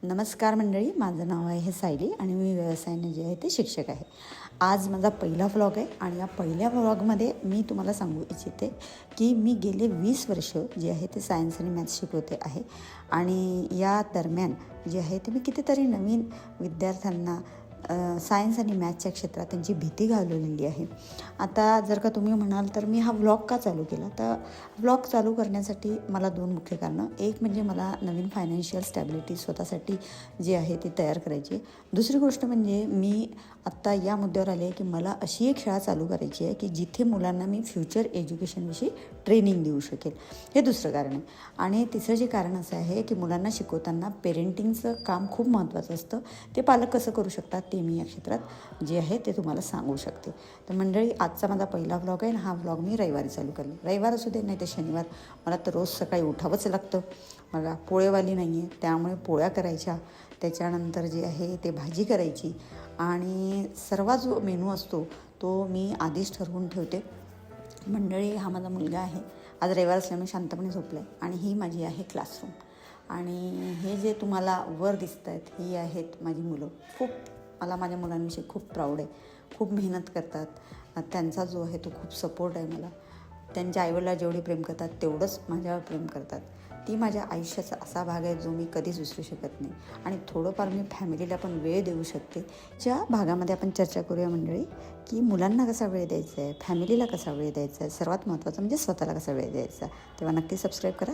नमस्कार मंडळी, माझं नाव आहे सायली आणि मी व्यवसायाने जे आहे ते शिक्षक आहे. आज माझा पहिला व्लॉग आहे आणि या पहिल्या व्लॉगमध्ये मी तुम्हाला सांगू इच्छिते की मी गेले 20 वर्ष जे आहे ते सायन्स आणि मॅथ्स शिकवते आहे. आणि या दरम्यान जे आहे ते मी कितीतरी नवीन विद्यार्थ्यांना सायन्स आणि मॅथ्सच्या क्षेत्रात त्यांची भीती घालवलेली आहे. आता जर का तुम्ही म्हणाल तर मी हा व्लॉग का चालू केला, तर व्लॉग चालू करण्यासाठी मला 2 मुख्य कारणं. एक म्हणजे मला नवीन फायनान्शियल स्टॅबिलिटी स्वतःसाठी जी आहे ती तयार करायची. दुसरी गोष्ट म्हणजे मी आत्ता या मुद्द्यावर आले आहे की मला अशी एक शाळा चालू करायची आहे की जिथे मुलांना मी फ्युचर एज्युकेशनविषयी ट्रेनिंग देऊ शकेल. हे दुसरं कारण आहे. आणि तिसरं जे कारण असं आहे की मुलांना शिकवताना पेरेंटिंगचं काम खूप महत्त्वाचं असतं. ते पालक कसं करू शकतात ते मी या क्षेत्रात जे आहे ते तुम्हाला सांगू शकते. तर मंडळी, आजचा माझा पहिला व्लॉग आहे आणि हा व्लॉग मी रविवारी चालू करेन. रविवार असू दे नाही तर शनिवार. मला तर रोज सकाळी उठावंच लागतं. मला पोळेवाली नाही आहे, त्यामुळे पोळ्या करायच्या, त्याच्यानंतर जे आहे ते भाजी करायची आणि सर्व जो मेनू असतो तो मी आधीच ठरवून ठेवते. मंडळी, हा माझा मुलगा आहे. आज रविवार असल्यामुळे शांतपणे झोपला आहे आणि ही माझी आहे क्लासरूम. आणि हे जे तुम्हाला वर दिसत आहेत ही आहेत माझी मुलं. मला माझ्या मुलांविषयी खूप प्राऊड आहे. खूप मेहनत करतात. त्यांचा जो आहे तो खूप सपोर्ट आहे मला. त्यांच्या आईवडिला जेवढे प्रेम करतात तेवढंच माझ्यावर प्रेम करतात. ती माझ्या आयुष्याचा असा भाग आहे जो मी कधीच विसरू शकत नाही. आणि थोडंफार मी फॅमिलीला पण वेळ देऊ शकते. ज्या भागामध्ये आपण चर्चा करूया मंडळी की मुलांना कसा वेळ द्यायचा आहे, फॅमिलीला कसा वेळ द्यायचा आहे, सर्वात महत्त्वाचं म्हणजे स्वतःला कसा वेळ द्यायचा. तेव्हा नक्की सबस्क्राईब करा.